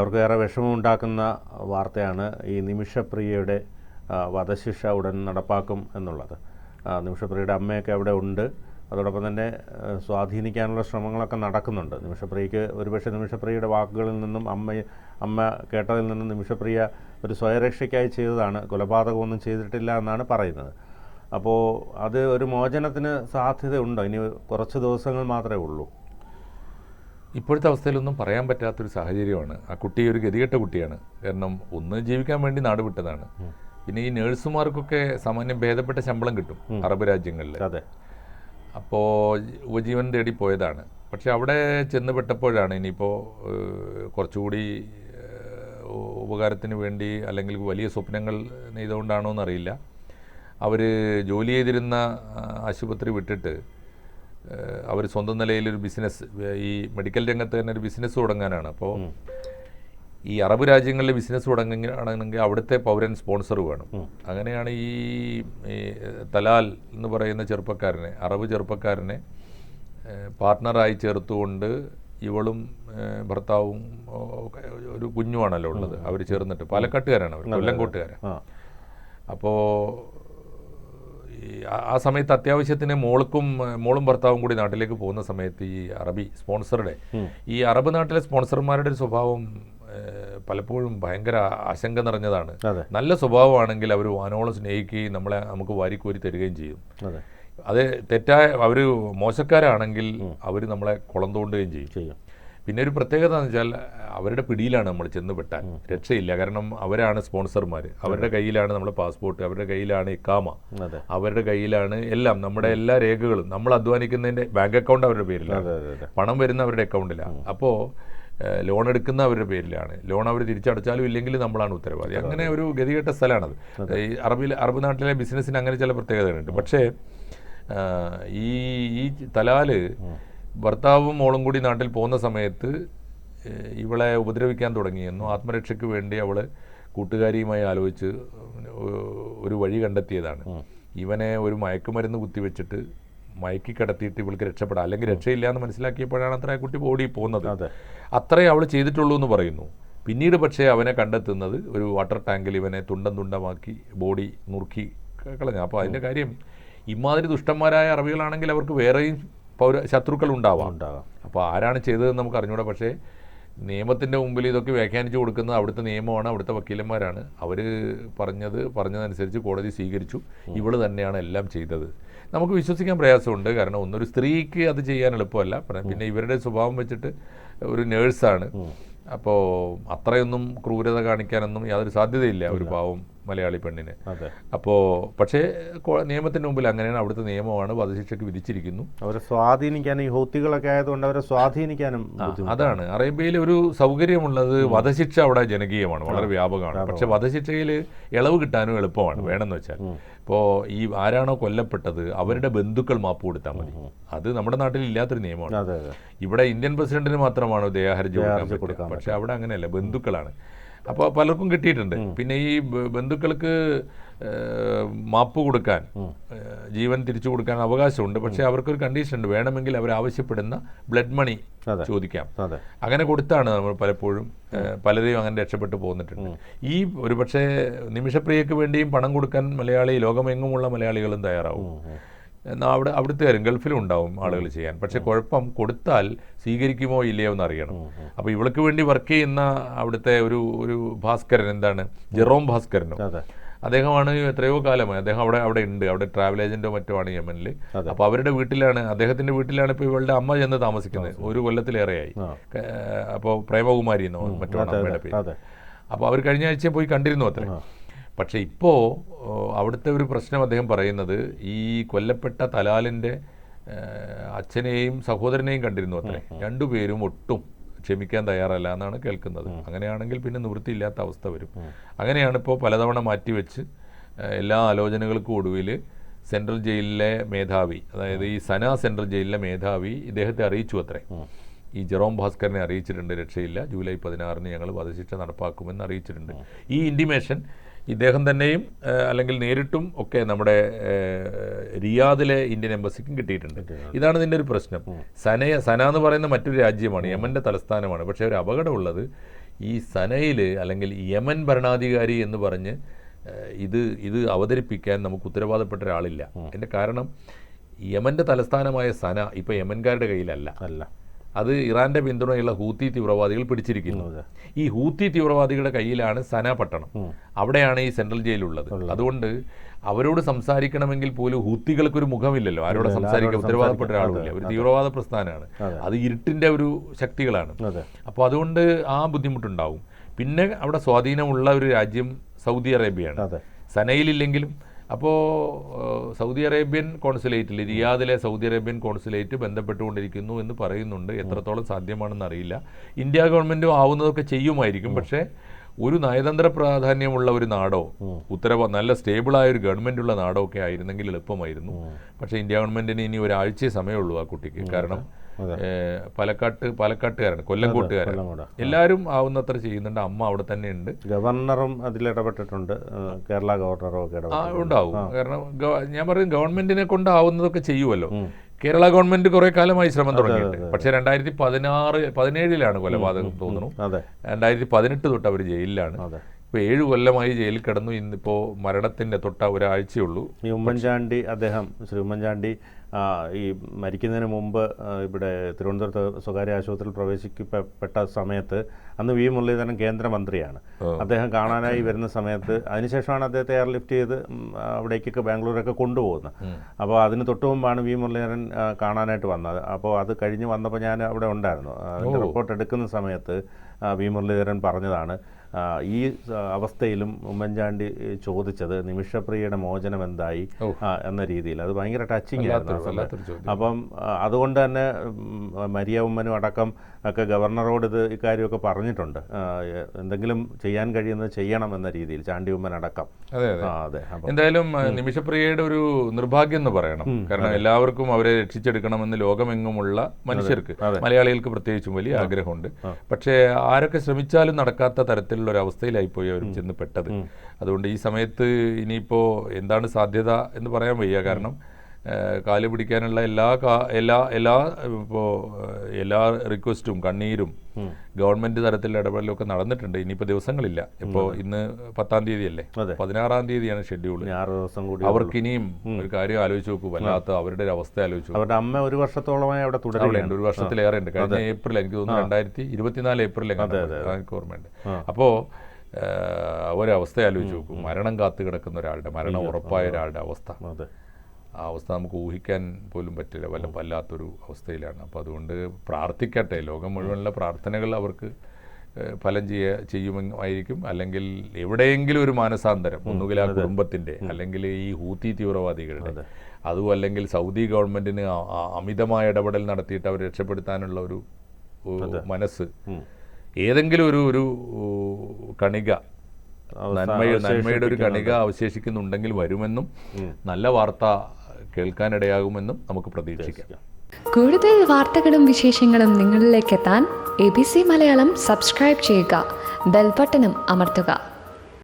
അവർക്ക് ഏറെ വിഷമമുണ്ടാക്കുന്ന വാർത്തയാണ് ഈ നിമിഷപ്രിയയുടെ വധശിക്ഷ ഉടൻ നടപ്പാക്കും എന്നുള്ളത്. നിമിഷപ്രിയയുടെ അമ്മയൊക്കെ അവിടെ ഉണ്ട്. അതോടൊപ്പം തന്നെ സ്വാധീനിക്കാനുള്ള ശ്രമങ്ങളൊക്കെ നടക്കുന്നുണ്ട്. നിമിഷപ്രിയയ്ക്ക് ഒരുപക്ഷെ നിമിഷപ്രിയയുടെ വാക്കുകളിൽ നിന്നും അമ്മ കേട്ടതിൽ നിന്നും നിമിഷപ്രിയ ഒരു സ്വയരക്ഷയ്ക്കായി ചെയ്തതാണ്, കൊലപാതകമൊന്നും ചെയ്തിട്ടില്ല എന്നാണ് പറയുന്നത്. അപ്പോൾ അത് ഒരു മോചനത്തിന് സാധ്യതയുണ്ടോ? ഇനി കുറച്ച് ദിവസങ്ങൾ മാത്രമേ ഉള്ളൂ. ഇപ്പോഴത്തെ അവസ്ഥയിലൊന്നും പറയാൻ പറ്റാത്തൊരു സാഹചര്യമാണ്. ആ കുട്ടി ഒരു ഗതികെട്ട കുട്ടിയാണ്. കാരണം ഒന്ന് ജീവിക്കാൻ വേണ്ടി നാട് വിട്ടതാണ്. പിന്നെ ഈ നേഴ്സുമാർക്കൊക്കെ സാമാന്യം ഭേദപ്പെട്ട ശമ്പളം കിട്ടും അറബ് രാജ്യങ്ങളിൽ. അതെ. അപ്പോൾ ഉപജീവനം തേടി പോയതാണ്. പക്ഷെ അവിടെ ചെന്ന് പെട്ടപ്പോഴാണ് ഇനിയിപ്പോൾ കുറച്ചുകൂടി ഉപകാരത്തിന് വേണ്ടി അല്ലെങ്കിൽ വലിയ സ്വപ്നങ്ങൾ നെയ്തുകൊണ്ടാണോ എന്നറിയില്ല, അവർ ജോലി ചെയ്തിരുന്ന ആശുപത്രി വിട്ടിട്ട് അവർ സ്വന്തം നിലയിലൊരു ബിസിനസ്, ഈ മെഡിക്കൽ രംഗത്ത് തന്നെ ഒരു ബിസിനസ് തുടങ്ങാനാണ്. അപ്പോൾ ഈ അറബ് രാജ്യങ്ങളിലെ ബിസിനസ് തുടങ്ങുകയാണെങ്കിൽ അവിടുത്തെ പൗരൻ സ്പോൺസർ വേണം. അങ്ങനെയാണ് ഈ തലാൽ എന്ന് പറയുന്ന ചെറുപ്പക്കാരനെ, അറബ് ചെറുപ്പക്കാരനെ പാർട്ട്ണറായി ചേർത്തുകൊണ്ട് ഇവളും ഭർത്താവും ഒരു കുഞ്ഞുമാണല്ലോ ഉള്ളത്. അവർ ചേർന്നിട്ട് പാലക്കാട്ടുകാരാണ്, അവർ കൊല്ലംകോട്ടുകാരാണ്. അപ്പോൾ ആ സമയത്ത് അത്യാവശ്യത്തിന് മോളും ഭർത്താവും കൂടി നാട്ടിലേക്ക് പോകുന്ന സമയത്ത് ഈ അറബി സ്പോൺസറുടെ, ഈ അറബ് നാട്ടിലെ സ്പോൺസർമാരുടെ ഒരു സ്വഭാവം പലപ്പോഴും ഭയങ്കര ആശങ്ക നിറഞ്ഞതാണ്. നല്ല സ്വഭാവമാണെങ്കിൽ അവർ വാനോളം സ്നേഹിക്കുകയും നമുക്ക് വാരിക്കോരി തരികയും ചെയ്യും. അത് അവർ മോശക്കാരാണെങ്കിൽ അവർ നമ്മളെ കുളം തോണ്ടുകയും ചെയ്യും. പിന്നെ ഒരു പ്രത്യേകത എന്ന് വെച്ചാൽ അവരുടെ പിടിയിലാണ് നമ്മൾ ചെന്ന് പെട്ടാൽ രക്ഷയില്ല. കാരണം അവരാണ് സ്പോൺസർമാർ, അവരുടെ കയ്യിലാണ് നമ്മുടെ പാസ്പോർട്ട്, അവരുടെ കയ്യിലാണ് ഇക്കാമ, അവരുടെ കയ്യിലാണ് എല്ലാം, നമ്മുടെ എല്ലാ രേഖകളും. നമ്മൾ അധ്വാനിക്കുന്നതിൻ്റെ ബാങ്ക് അക്കൗണ്ട് അവരുടെ പേരിലാണ്, പണം വരുന്ന അവരുടെ അക്കൗണ്ടിലാണ്. അപ്പോൾ ലോൺ എടുക്കുന്ന അവരുടെ പേരിലാണ്, ലോൺ അവർ തിരിച്ചടച്ചാലും ഇല്ലെങ്കിൽ നമ്മളാണ് ഉത്തരവാദി. അങ്ങനെ ഒരു ഗതികെട്ട സ്ഥലമാണത്. ഈ അറബ് നാട്ടിലെ ബിസിനസ്സിന് അങ്ങനെ ചില പ്രത്യേകതകളുണ്ട്. പക്ഷേ ഈ തലാല് ഭർത്താവും മോളും കൂടി നാട്ടിൽ പോകുന്ന സമയത്ത് ഇവളെ ഉപദ്രവിക്കാൻ തുടങ്ങിയെന്നും ആത്മരക്ഷയ്ക്ക് വേണ്ടി അവൾ കൂട്ടുകാരിയുമായി ആലോചിച്ച് ഒരു വഴി കണ്ടെത്തിയതാണ്. ഇവനെ ഒരു മയക്കുമരുന്ന് കുത്തിവെച്ചിട്ട് മയക്കി കിടത്തിയിട്ട് ഇവൾക്ക് രക്ഷപ്പെടാം, അല്ലെങ്കിൽ രക്ഷയില്ല എന്ന് മനസ്സിലാക്കിയപ്പോഴാണ് അത്ര കുട്ടി ഓടി പോകുന്നത്. അത്രേ അവൾ ചെയ്തിട്ടുള്ളൂ എന്ന് പറയുന്നു. പിന്നീട് പക്ഷേ അവനെ കണ്ടെത്തുന്നത് ഒരു വാട്ടർ ടാങ്കിൽ ഇവനെ തുണ്ടമാക്കി ബോഡി നുറുക്കി കളഞ്ഞു. അപ്പോൾ അതിൻ്റെ കാര്യം, ഇമാതിരി ദുഷ്ടന്മാരായ അറബികളാണെങ്കിൽ അവർക്ക് വേറെയും ശത്രുക്കൾ ഉണ്ടാവാം. അപ്പോൾ ആരാണ് ചെയ്തതെന്ന് നമുക്ക് അറിഞ്ഞൂടാ. പക്ഷേ നിയമത്തിൻ്റെ മുമ്പിൽ ഇതൊക്കെ വ്യാഖ്യാനിച്ചു കൊടുക്കുന്നത് അവിടുത്തെ നിയമമാണ്, അവിടുത്തെ വക്കീലന്മാരാണ്. അവർ പറഞ്ഞതനുസരിച്ച് കോടതി സ്വീകരിച്ചു. ഇവള് തന്നെയാണ് എല്ലാം ചെയ്തത്. നമുക്ക് വിശ്വസിക്കാൻ പ്രയാസമുണ്ട്. കാരണം ഒന്നൊരു സ്ത്രീക്ക് അത് ചെയ്യാൻ എളുപ്പമല്ല. പിന്നെ ഇവരുടെ സ്വഭാവം വെച്ചിട്ട് ഒരു നേഴ്സാണ്. അപ്പോൾ അത്രയൊന്നും ക്രൂരത കാണിക്കാനൊന്നും യാതൊരു സാധ്യതയില്ല ഒരു പാവം മലയാളി പെണ്ണിന്. അപ്പോൾ പക്ഷേ നിയമത്തിൻ്റെ മുമ്പിൽ അങ്ങനെയാണ്, അവിടുത്തെ നിയമമാണ്, വധശിക്ഷയ്ക്ക് വിധിച്ചിരിക്കുന്നു. അവരെ സ്വാധീനിക്കാൻ, ഈ ഹൗത്തികളൊക്കെ ആയതുകൊണ്ട് അവരെ സ്വാധീനിക്കാനും അതാണ്. അറേബ്യയിൽ ഒരു സൗകര്യമുള്ളത്, വധശിക്ഷ അവിടെ ജനകീയമാണ്, വളരെ വ്യാപകമാണ്. പക്ഷെ വധശിക്ഷയിൽ ഇളവ് കിട്ടാനും എളുപ്പമാണ്. വേണമെന്ന് വെച്ചാൽ ഇപ്പോൾ ഈ ആരാണോ കൊല്ലപ്പെട്ടത് അവരുടെ ബന്ധുക്കൾ മാപ്പ് കൊടുത്താൽ മതി. അത് നമ്മുടെ നാട്ടിൽ ഇല്ലാത്തൊരു നിയമമാണ്. ഇവിടെ ഇന്ത്യൻ പ്രസിഡന്റിന് മാത്രമാണ് ദയാഹർജി കൊടുക്കാൻ, പക്ഷെ അവിടെ അങ്ങനെയല്ല, ബന്ധുക്കളാണ്. അപ്പോൾ പലർക്കും കിട്ടിയിട്ടുണ്ട്. പിന്നെ ഈ ബന്ധുക്കൾക്ക് മാപ്പ് കൊടുക്കാൻ, ജീവൻ തിരിച്ചു കൊടുക്കാൻ അവകാശമുണ്ട്. പക്ഷെ അവർക്കൊരു കണ്ടീഷൻ ഉണ്ട്, വേണമെങ്കിൽ അവർ ആവശ്യപ്പെടുന്ന ബ്ലഡ് മണി ചോദിക്കാം. അങ്ങനെ കൊടുത്താണ് നമ്മൾ പലപ്പോഴും പലരെയും അങ്ങനെ രക്ഷപ്പെട്ടു പോന്നിട്ടുണ്ട്. ഈ ഒരു പക്ഷേ നിമിഷപ്രിയക്ക് വേണ്ടിയും പണം കൊടുക്കാൻ ലോകമെങ്ങുമുള്ള മലയാളികളും തയ്യാറാവും. എന്നാൽ അവിടുത്തെ ഗൾഫിലും ഉണ്ടാവും ആളുകൾ ചെയ്യാൻ. പക്ഷെ കുഴപ്പം, കൊടുത്താൽ സ്വീകരിക്കുമോ ഇല്ലയോ എന്ന് അറിയണം. അപ്പോൾ ഇവൾക്ക് വേണ്ടി വർക്ക് ചെയ്യുന്ന അവിടുത്തെ ഒരു ഭാസ്കരൻ, എന്താണ് ജെറോം ഭാസ്കരനോ, അദ്ദേഹമാണ് എത്രയോ കാലമായി അദ്ദേഹം അവിടെ ഉണ്ട്. അവിടെ ട്രാവൽ ഏജന്റോ മറ്റോ ആണ് യമനിൽ. അപ്പോൾ അവരുടെ വീട്ടിലാണ്, അദ്ദേഹത്തിന്റെ വീട്ടിലാണ് ഇപ്പോൾ ഇവളുടെ അമ്മ ചെന്ന് താമസിക്കുന്നത്. 1 കൊല്ലത്തിലേറെയായി. അപ്പോൾ പ്രേമകുമാരി എന്നോ മറ്റോ അമ്മയുടെ പേര്. അപ്പോൾ അവർ കഴിഞ്ഞ ആഴ്ച പോയി കണ്ടിരുന്നു അത്രേ. പക്ഷേ ഇപ്പോൾ അവിടുത്തെ ഒരു പ്രശ്നം അദ്ദേഹം പറയുന്നത്, ഈ കൊല്ലപ്പെട്ട തലാലിൻ്റെ അച്ഛനെയും സഹോദരനെയും കണ്ടിരുന്നു അത്രേ. രണ്ടുപേരും ഒട്ടും ക്ഷമിക്കാൻ തയ്യാറല്ല എന്നാണ് കേൾക്കുന്നത്. അങ്ങനെയാണെങ്കിൽ പിന്നെ നിവൃത്തിയില്ലാത്ത അവസ്ഥ വരും. അങ്ങനെയാണ് ഇപ്പോൾ പലതവണ മാറ്റിവെച്ച് എല്ലാ ആലോചനകൾക്കും ഒടുവിൽ സെൻട്രൽ ജയിലിലെ മേധാവി, അതായത് ഈ സന സെൻട്രൽ ജയിലിലെ മേധാവി ഇദ്ദേഹത്തെ അറിയിച്ചു അത്രേ. ഈ ജെറോം ഭാസ്കറിനെ അറിയിച്ചിട്ടുണ്ട്, രക്ഷയില്ല, ജൂലൈ 16 ഞങ്ങൾ വധശിക്ഷ നടപ്പാക്കുമെന്ന് അറിയിച്ചിട്ടുണ്ട്. ഈ ഇൻറ്റിമേഷൻ ഇദ്ദേഹം തന്നെയും അല്ലെങ്കിൽ നേരിട്ടും ഒക്കെ നമ്മുടെ റിയാദിലെ ഇന്ത്യൻ എംബസിക്കും കിട്ടിയിട്ടുണ്ട്. ഇതാണ് ഇതിൻ്റെ ഒരു പ്രശ്നം. സന എന്ന് പറയുന്ന മറ്റൊരു രാജ്യമാണ്, യമൻ്റെ തലസ്ഥാനമാണ്. പക്ഷേ ഒരു അപകടമുള്ളത്, ഈ സനയിൽ അല്ലെങ്കിൽ യമൻ ഭരണാധികാരി എന്ന് പറഞ്ഞ് ഇത് അവതരിപ്പിക്കാൻ നമുക്ക് ഉത്തരവാദപ്പെട്ട ഒരാളില്ല. അതിൻ്റെ കാരണം യമൻ്റെ തലസ്ഥാനമായ സന ഇപ്പോൾ യമൻകാരുടെ കയ്യിലല്ല, അത് ഇറാൻ്റെ പിന്തുണയുള്ള ഹൂത്തി തീവ്രവാദികൾ പിടിച്ചിരിക്കുന്നു. ഈ ഹൂത്തി തീവ്രവാദികളുടെ കയ്യിലാണ് സന പട്ടണം, അവിടെയാണ് ഈ സെൻട്രൽ ജയിലുള്ളത്. അതുകൊണ്ട് അവരോട് സംസാരിക്കണമെങ്കിൽ പോലും ഹൂത്തികൾക്കൊരു മുഖമില്ലല്ലോ, ആരോട് സംസാരിക്കാൻ ഉത്തരവാദപ്പെട്ട ഒരാളുമില്ല. ഒരു തീവ്രവാദ പ്രസ്ഥാനമാണ്, അത് ഇരുട്ടിൻ്റെ ഒരു ശക്തികളാണ്. അപ്പോൾ അതുകൊണ്ട് ആ ബുദ്ധിമുട്ടുണ്ടാവും. പിന്നെ അവിടെ സ്വാധീനമുള്ള ഒരു രാജ്യം സൗദി അറേബ്യയാണ്, സനയിലില്ലെങ്കിലും. അപ്പോൾ സൗദി അറേബ്യൻ കോൺസുലേറ്റിൽ, റിയാദിലെ സൗദി അറേബ്യൻ കോൺസുലേറ്റ് ബന്ധപ്പെട്ടുകൊണ്ടിരിക്കുന്നു എന്ന് പറയുന്നുണ്ട്. എത്രത്തോളം സാധ്യമാണെന്ന് അറിയില്ല. ഇന്ത്യ ഗവൺമെൻറ്റും ആവുന്നതൊക്കെ ചെയ്യുമായിരിക്കും. പക്ഷേ ഒരു നയതന്ത്ര പ്രാധാന്യമുള്ള ഒരു നാടോ നല്ല സ്റ്റേബിളായ ഒരു ഗവൺമെൻറ്റുള്ള നാടോ ഒക്കെ ആയിരുന്നെങ്കിൽ എളുപ്പമായിരുന്നു. പക്ഷേ ഇന്ത്യ ഗവൺമെൻറ്റിന് ഇനി ഒരാഴ്ചയെ സമയമുള്ളൂ ആ കുട്ടിക്ക്. കാരണം പാലക്കാട്ടുകാരാണ്, കൊല്ലംകോട്ടുകാരാണ്, എല്ലാവരും ആവുന്നത്ര ചെയ്യുന്നുണ്ട്. അമ്മ അവിടെ തന്നെ ഉണ്ട്, ഗവർണറും അതിലിടപെട്ടിട്ടുണ്ട്, കേരള ഗവർണറും ഒക്കെ ഉണ്ടാവും. കാരണം ഞാൻ പറയും ഗവൺമെന്റിനെ കൊണ്ട് ആവുന്നതൊക്കെ ചെയ്യുമല്ലോ. കേരള ഗവൺമെന്റ് കുറെ കാലമായി ശ്രമം തുടങ്ങിയിട്ടുണ്ട്. പക്ഷേ 2017 കൊലപാതകം തോന്നുന്നു. 2018 തൊട്ട് അവർ ജയിലിലാണ്. ഇപ്പോൾ 7 കൊല്ലമായി ജയിലിൽ കിടന്നു. ഇന്നിപ്പോൾ മരണത്തിൻ്റെ തൊട്ട ഒരാഴ്ചയുള്ളൂ. ഈ ശ്രീ ഉമ്മൻചാണ്ടി ഈ മരിക്കുന്നതിന് മുമ്പ് ഇവിടെ തിരുവനന്തപുരത്ത് സ്വകാര്യ ആശുപത്രിയിൽ പ്രവേശിക്കപ്പെട്ട സമയത്ത് അന്ന് വി മുരളീധരൻ കേന്ദ്രമന്ത്രിയാണ്. അദ്ദേഹം കാണാനായി വരുന്ന സമയത്ത്, അതിനുശേഷമാണ് അദ്ദേഹത്തെ എയർലിഫ്റ്റ് ചെയ്ത് അവിടേക്കൊക്കെ ബാംഗ്ലൂരൊക്കെ കൊണ്ടുപോകുന്നത്. അപ്പോൾ അതിന് തൊട്ട് മുമ്പാണ് വി മുരളീധരൻ കാണാനായിട്ട് വന്നത്. അപ്പോൾ അത് കഴിഞ്ഞ് വന്നപ്പോൾ ഞാൻ അവിടെ ഉണ്ടായിരുന്നു. അതിൻ്റെ റിപ്പോർട്ട് എടുക്കുന്ന സമയത്ത് വി മുരളീധരൻ പറഞ്ഞതാണ്, ഈ അവസ്ഥയിലും ഉമ്മൻചാണ്ടി ചോദിച്ചത് നിമിഷപ്രിയയുടെ മോചനം എന്തായി എന്ന രീതിയിൽ. അത് ഭയങ്കര ടച്ചിങ് ആയിരുന്നു. അപ്പം അതുകൊണ്ട് തന്നെ മരിയ ഉമ്മനും അടക്കം ഒക്കെ ഗവർണറോട് ഇക്കാര്യമൊക്കെ പറഞ്ഞിട്ടുണ്ട്. എന്തെങ്കിലും ചെയ്യാൻ കഴിയുന്നത് ചെയ്യണം എന്ന രീതിയിൽ, ചാണ്ടി ഉമ്മൻ അടക്കം. അതെ, എന്തായാലും നിമിഷപ്രിയയുടെ ഒരു നിർഭാഗ്യം എന്ന് പറയണം. കാരണം എല്ലാവർക്കും അവരെ രക്ഷിച്ചെടുക്കണമെന്ന് ലോകമെങ്ങുമുള്ള മനുഷ്യർക്ക്, മലയാളികൾക്ക് പ്രത്യേകിച്ചും വലിയ ആഗ്രഹമുണ്ട്. പക്ഷേ ആരൊക്കെ ശ്രമിച്ചാലും നടക്കാത്ത തരത്തിലുള്ള ഒരു അവസ്ഥയിലായിപ്പോയി അവർ ചെന്ന് പെട്ടത്. അതുകൊണ്ട് ഈ സമയത്ത് ഇനിയിപ്പോൾ എന്താണ് സാധ്യത എന്ന് പറയാൻ വയ്യ. കാരണം കാല് പിടിക്കാനുള്ള എല്ലാ റിക്വസ്റ്റും കണ്ണീരും ഗവൺമെന്റ് തരത്തിലുള്ള ഇടപെടലൊക്കെ നടന്നിട്ടുണ്ട്. ഇനിയിപ്പോൾ ദിവസങ്ങളില്ല. ഇപ്പോൾ ഇന്ന് 10-ാം തീയതിയല്ലേ, 16-ാം തീയതിയാണ് ഷെഡ്യൂൾ. അവർക്ക് ഇനിയും ഒരു കാര്യം ആലോചിച്ച് നോക്കൂ, വല്ലാത്ത അവരുടെ ഒരു അവസ്ഥ ആലോചിച്ചു. അവരുടെ അമ്മ 1 വർഷത്തോളമായി അവിടെ തുടരുന്നുണ്ട്, 1 വർഷത്തിലേറെ ഉണ്ട്. കഴിഞ്ഞ ഏപ്രിൽ, എനിക്ക് തോന്നുന്നു 2024 ഏപ്രിൽ എനിക്ക് ഓർമ്മയുണ്ട്. അപ്പോൾ ഒരവസ്ഥ ആലോചിച്ച് നോക്കൂ, മരണം കാത്തു കിടക്കുന്ന ഒരാളുടെ, മരണം ഉറപ്പായ ഒരാളുടെ അവസ്ഥ. ആ അവസ്ഥ നമുക്ക് ഊഹിക്കാൻ പോലും പറ്റില്ല, വല്ലാത്തൊരു അവസ്ഥയിലാണ്. അപ്പോൾ അതുകൊണ്ട് പ്രാർത്ഥിക്കട്ടെ, ലോകം മുഴുവനുള്ള പ്രാർത്ഥനകൾ അവർക്ക് ഫലം ചെയ്യുമായിരിക്കും. അല്ലെങ്കിൽ എവിടെയെങ്കിലും ഒരു മാനസാന്തരം, ഒന്നുകിൽ ആ കുടുംബത്തിൻ്റെ, അല്ലെങ്കിൽ ഈ ഹൂത്തി തീവ്രവാദികളുടെ, അതും അല്ലെങ്കിൽ സൗദി ഗവൺമെൻറ്റിന് അമിതമായ ഇടപെടൽ നടത്തിയിട്ട് അവരെ രക്ഷപ്പെടുത്താനുള്ള ഒരു മനസ്സ്, ഏതെങ്കിലും ഒരു കണിക, നന്മയുടെ ഒരു കണിക അവശേഷിക്കുന്നുണ്ടെങ്കിൽ വരുമെന്നും നല്ല വാർത്ത കേൾക്കാനിടയാകുമെന്നും നമുക്ക് പ്രതീക്ഷിക്കാം. കൂടുതൽ വാർത്തകളും വിശേഷങ്ങളും നിങ്ങളിലേക്ക് എത്താൻ ABC മലയാളം സബ്സ്ക്രൈബ് ചെയ്യുക, ബെൽ ബട്ടണും അമർത്തുക.